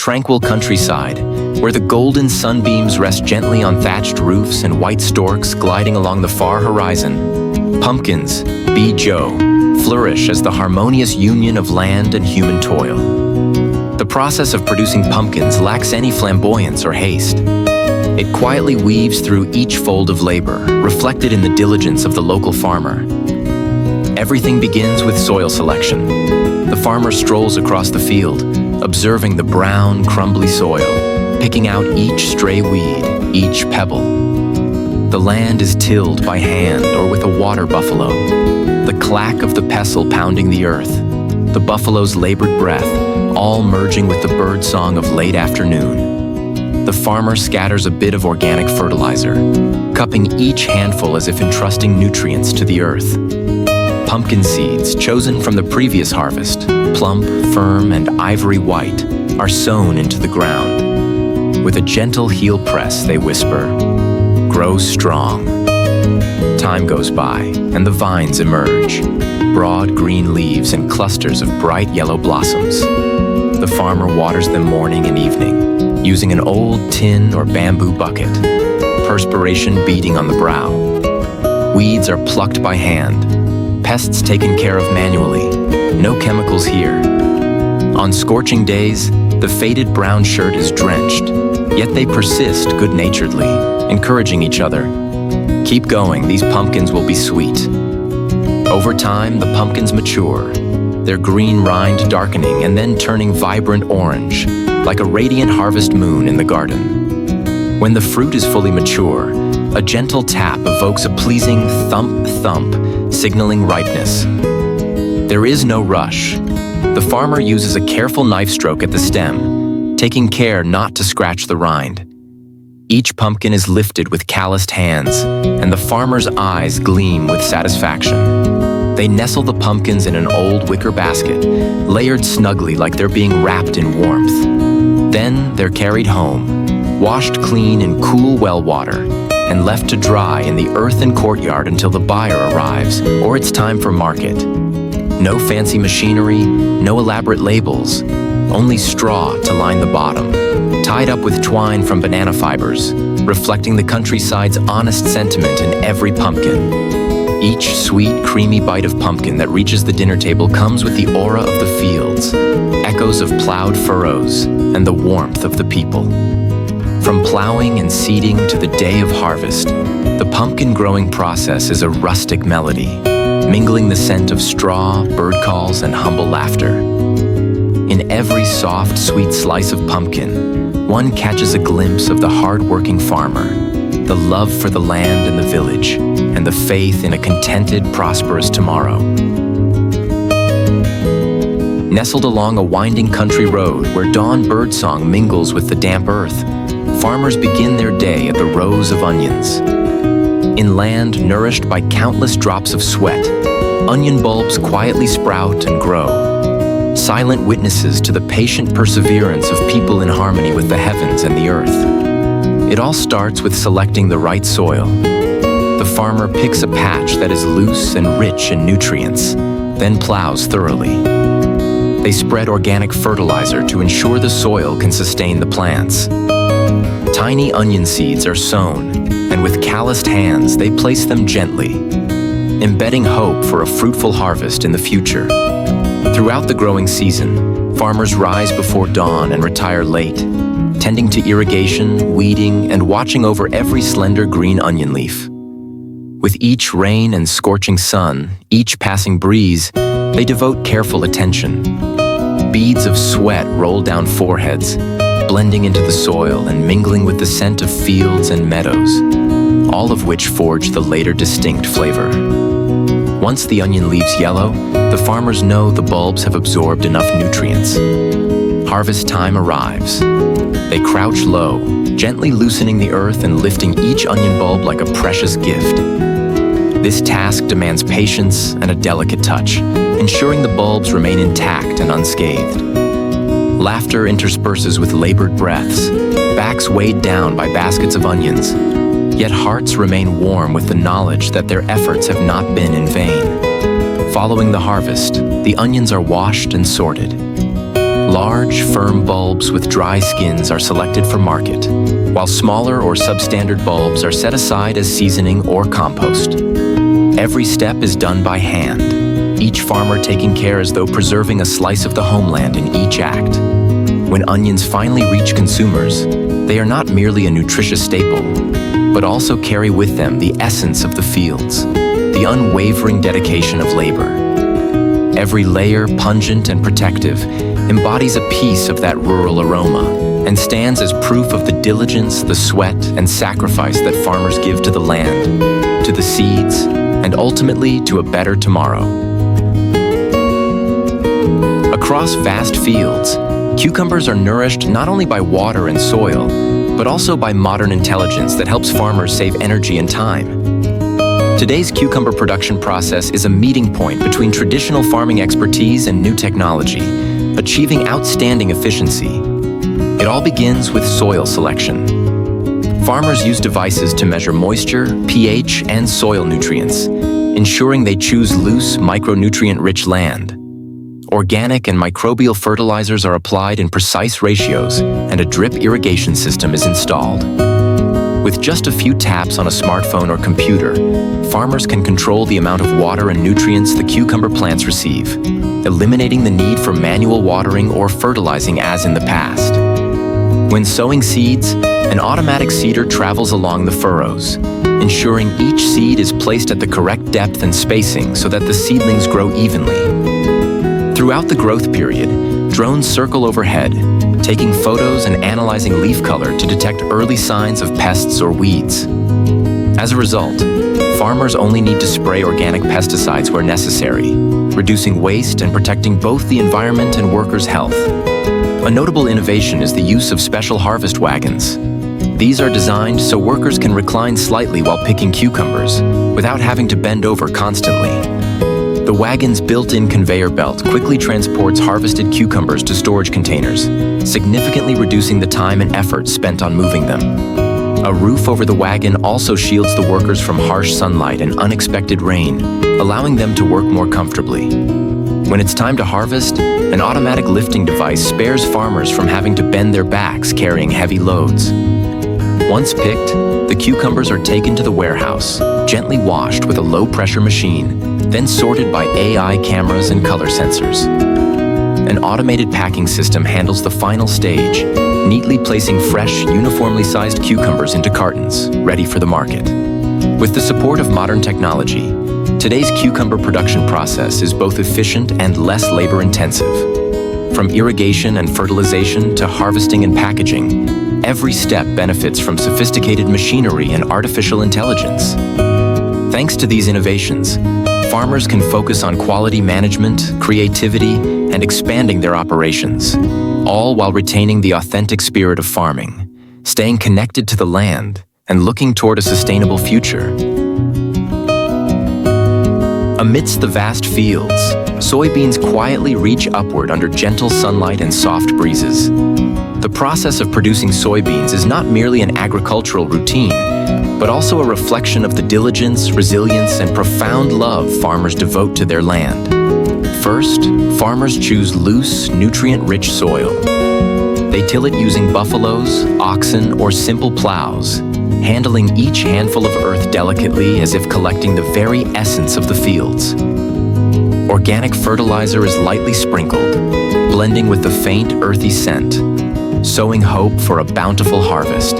tranquil countryside, where the golden sunbeams rest gently on thatched roofs and white storks gliding along the far horizon, pumpkins, B. Joe, flourish as the harmonious union of land and human toil. The process of producing pumpkins lacks any flamboyance or haste. It quietly weaves through each fold of labor, reflected in the diligence of the local farmer. Everything begins with soil selection. The farmer strolls across the field, observing the brown, crumbly soil, picking out each stray weed, each pebble. The land is tilled by hand or with a water buffalo, the clack of the pestle pounding the earth, the buffalo's labored breath, all merging with the bird song of late afternoon. The farmer scatters a bit of organic fertilizer, cupping each handful as if entrusting nutrients to the earth. Pumpkin seeds, chosen from the previous harvest, plump, firm, and ivory white, are sown into the ground. With a gentle heel press, they whisper, "Grow strong." Time goes by, and the vines emerge, broad green leaves and clusters of bright yellow blossoms. The farmer waters them morning and evening, using an old tin or bamboo bucket, perspiration beading on the brow. Weeds are plucked by hand, pests taken care of manually, no chemicals here. On scorching days, the faded brown shirt is drenched, yet they persist good-naturedly, encouraging each other. Keep going, these pumpkins will be sweet. Over time, the pumpkins mature, their green rind darkening and then turning vibrant orange, like a radiant harvest moon in the garden. When the fruit is fully mature, a gentle tap evokes a pleasing thump-thump, signaling ripeness. There is no rush. The farmer uses a careful knife stroke at the stem, taking care not to scratch the rind. Each pumpkin is lifted with calloused hands, and the farmer's eyes gleam with satisfaction. They nestle the pumpkins in an old wicker basket, layered snugly like they're being wrapped in warmth. Then they're carried home, washed clean in cool well water, and left to dry in the earthen courtyard until the buyer arrives or it's time for market. No fancy machinery, no elaborate labels, only straw to line the bottom, tied up with twine from banana fibers, reflecting the countryside's honest sentiment in every pumpkin. Each sweet, creamy bite of pumpkin that reaches the dinner table comes with the aura of the fields, echoes of plowed furrows, and the warmth of the people. From plowing and seeding to the day of harvest, the pumpkin growing process is a rustic melody, mingling the scent of straw, bird calls, and humble laughter. In every soft, sweet slice of pumpkin, one catches a glimpse of the hard-working farmer, the love for the land and the village, and the faith in a contented, prosperous tomorrow. Nestled along a winding country road where dawn birdsong mingles with the damp earth, farmers begin their day at the rows of onions. In land nourished by countless drops of sweat, onion bulbs quietly sprout and grow, silent witnesses to the patient perseverance of people in harmony with the heavens and the earth. It all starts with selecting the right soil. The farmer picks a patch that is loose and rich in nutrients, then plows thoroughly. They spread organic fertilizer to ensure the soil can sustain the plants. Tiny onion seeds are sown, and with calloused hands, they place them gently, embedding hope for a fruitful harvest in the future. Throughout the growing season, farmers rise before dawn and retire late, tending to irrigation, weeding, and watching over every slender green onion leaf. With each rain and scorching sun, each passing breeze, they devote careful attention. Beads of sweat roll down foreheads, blending into the soil and mingling with the scent of fields and meadows, all of which forge the later distinct flavor. Once the onion leaves yellow, the farmers know the bulbs have absorbed enough nutrients. Harvest time arrives. They crouch low, gently loosening the earth and lifting each onion bulb like a precious gift. This task demands patience and a delicate touch, ensuring the bulbs remain intact and unscathed. Laughter intersperses with labored breaths, backs weighed down by baskets of onions, yet hearts remain warm with the knowledge that their efforts have not been in vain. Following the harvest, the onions are washed and sorted. Large, firm bulbs with dry skins are selected for market, while smaller or substandard bulbs are set aside as seasoning or compost. Every step is done by hand, each farmer taking care as though preserving a slice of the homeland in each act. When onions finally reach consumers, they are not merely a nutritious staple, but also carry with them the essence of the fields, the unwavering dedication of labor. Every layer, pungent and protective, embodies a piece of that rural aroma and stands as proof of the diligence, the sweat, and sacrifice that farmers give to the land, to the seeds, and ultimately to a better tomorrow. Across vast fields, cucumbers are nourished not only by water and soil, but also by modern intelligence that helps farmers save energy and time. Today's cucumber production process is a meeting point between traditional farming expertise and new technology, achieving outstanding efficiency. It all begins with soil selection. Farmers use devices to measure moisture, pH, and soil nutrients, ensuring they choose loose, micronutrient-rich land. Organic and microbial fertilizers are applied in precise ratios, and a drip irrigation system is installed. With just a few taps on a smartphone or computer, farmers can control the amount of water and nutrients the cucumber plants receive, eliminating the need for manual watering or fertilizing as in the past. When sowing seeds, an automatic seeder travels along the furrows, ensuring each seed is placed at the correct depth and spacing so that the seedlings grow evenly. Throughout the growth period, drones circle overhead, taking photos and analyzing leaf color to detect early signs of pests or weeds. As a result, farmers only need to spray organic pesticides where necessary, reducing waste and protecting both the environment and workers' health. A notable innovation is the use of special harvest wagons. These are designed so workers can recline slightly while picking cucumbers, without having to bend over constantly. The wagon's built-in conveyor belt quickly transports harvested cucumbers to storage containers, significantly reducing the time and effort spent on moving them. A roof over the wagon also shields the workers from harsh sunlight and unexpected rain, allowing them to work more comfortably. When it's time to harvest, an automatic lifting device spares farmers from having to bend their backs carrying heavy loads. Once picked, the cucumbers are taken to the warehouse, gently washed with a low-pressure machine, then sorted by AI cameras and color sensors. An automated packing system handles the final stage, neatly placing fresh, uniformly sized cucumbers into cartons, ready for the market. With the support of modern technology, today's cucumber production process is both efficient and less labor-intensive. From irrigation and fertilization to harvesting and packaging, every step benefits from sophisticated machinery and artificial intelligence. Thanks to these innovations, farmers can focus on quality management, creativity, and expanding their operations, all while retaining the authentic spirit of farming, staying connected to the land, and looking toward a sustainable future. Amidst the vast fields, soybeans quietly reach upward under gentle sunlight and soft breezes. The process of producing soybeans is not merely an agricultural routine, but also a reflection of the diligence, resilience, and profound love farmers devote to their land. First, farmers choose loose, nutrient-rich soil. They till it using buffaloes, oxen, or simple plows, handling each handful of earth delicately as if collecting the very essence of the fields. Organic fertilizer is lightly sprinkled, blending with the faint, earthy scent, sowing hope for a bountiful harvest.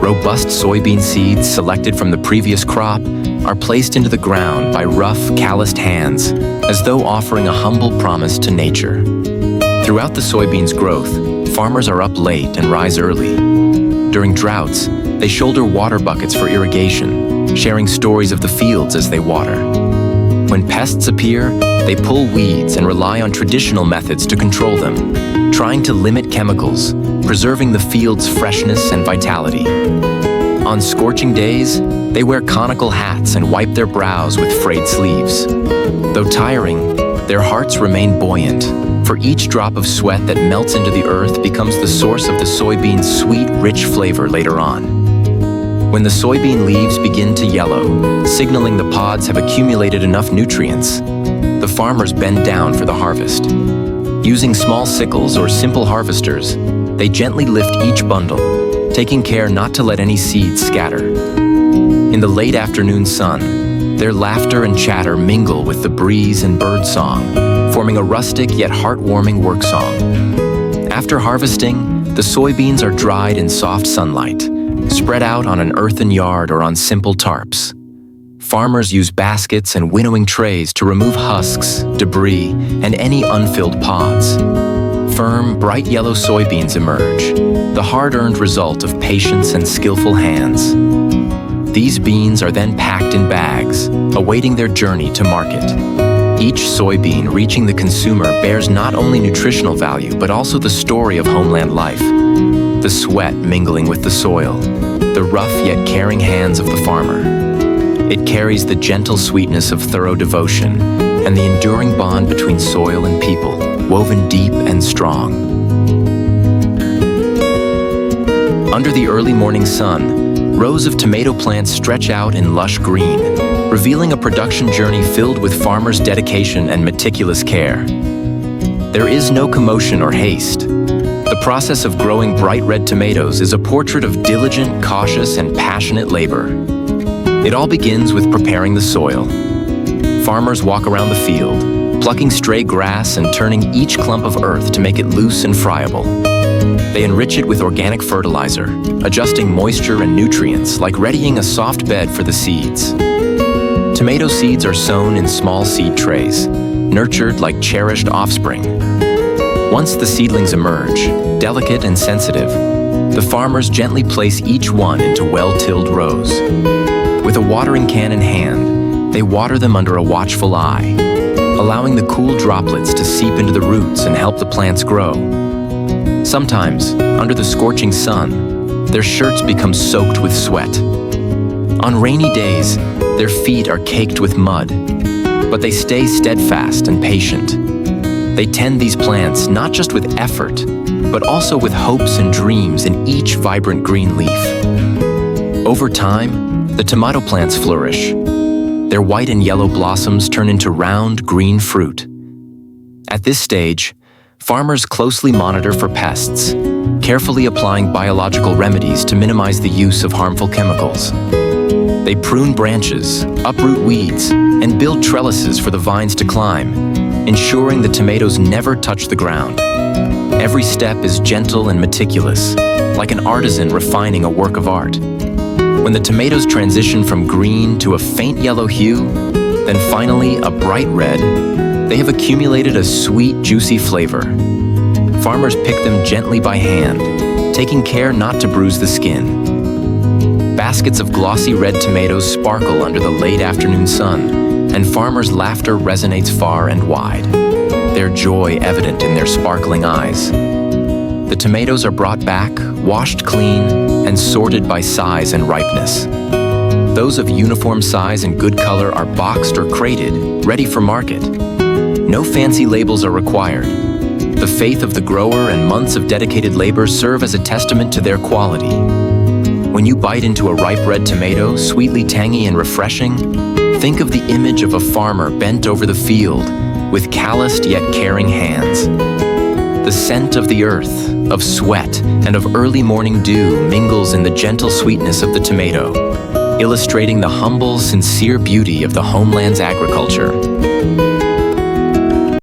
Robust soybean seeds selected from the previous crop are placed into the ground by rough, calloused hands, as though offering a humble promise to nature. Throughout the soybeans' growth, farmers are up late and rise early. During droughts, they shoulder water buckets for irrigation, sharing stories of the fields as they water. When pests appear, they pull weeds and rely on traditional methods to control them, trying to limit chemicals, preserving the field's freshness and vitality. On scorching days, they wear conical hats and wipe their brows with frayed sleeves. Though tiring, their hearts remain buoyant, for each drop of sweat that melts into the earth becomes the source of the soybean's sweet, rich flavor later on. When the soybean leaves begin to yellow, signaling the pods have accumulated enough nutrients, the farmers bend down for the harvest. Using small sickles or simple harvesters, they gently lift each bundle, taking care not to let any seeds scatter. In the late afternoon sun, their laughter and chatter mingle with the breeze and bird song, forming a rustic yet heartwarming work song. After harvesting, the soybeans are dried in soft sunlight, spread out on an earthen yard or on simple tarps. Farmers use baskets and winnowing trays to remove husks, debris, and any unfilled pods. Firm, bright yellow soybeans emerge, the hard-earned result of patience and skillful hands. These beans are then packed in bags, awaiting their journey to market. Each soybean reaching the consumer bears not only nutritional value, but also the story of homeland life. The sweat mingling with the soil, the rough yet caring hands of the farmer. It carries the gentle sweetness of thorough devotion and the enduring bond between soil and people, woven deep and strong. Under the early morning sun, rows of tomato plants stretch out in lush green, revealing a production journey filled with farmers' dedication and meticulous care. There is no commotion or haste. The process of growing bright red tomatoes is a portrait of diligent, cautious, and passionate labor. It all begins with preparing the soil. Farmers walk around the field, plucking stray grass and turning each clump of earth to make it loose and friable. They enrich it with organic fertilizer, adjusting moisture and nutrients like readying a soft bed for the seeds. Tomato seeds are sown in small seed trays, nurtured like cherished offspring. Once the seedlings emerge, delicate and sensitive, the farmers gently place each one into well-tilled rows. With a watering can in hand, they water them under a watchful eye, allowing the cool droplets to seep into the roots and help the plants grow. Sometimes, under the scorching sun, their shirts become soaked with sweat. On rainy days, their feet are caked with mud, but they stay steadfast and patient. They tend these plants not just with effort, but also with hopes and dreams in each vibrant green leaf. Over time, the tomato plants flourish. Their white and yellow blossoms turn into round, green fruit. At this stage, farmers closely monitor for pests, carefully applying biological remedies to minimize the use of harmful chemicals. They prune branches, uproot weeds, and build trellises for the vines to climb, ensuring the tomatoes never touch the ground. Every step is gentle and meticulous, like an artisan refining a work of art. When the tomatoes transition from green to a faint yellow hue, then finally a bright red, they have accumulated a sweet, juicy flavor. Farmers pick them gently by hand, taking care not to bruise the skin. Baskets of glossy red tomatoes sparkle under the late afternoon sun, and farmers' laughter resonates far and wide, their joy evident in their sparkling eyes. The tomatoes are brought back, washed clean, and sorted by size and ripeness. Those of uniform size and good color are boxed or crated, ready for market. No fancy labels are required. The faith of the grower and months of dedicated labor serve as a testament to their quality. When you bite into a ripe red tomato, sweetly tangy and refreshing, think of the image of a farmer bent over the field with calloused yet caring hands. The scent of the earth, of sweat, and of early morning dew mingles in the gentle sweetness of the tomato, illustrating the humble, sincere beauty of the homeland's agriculture.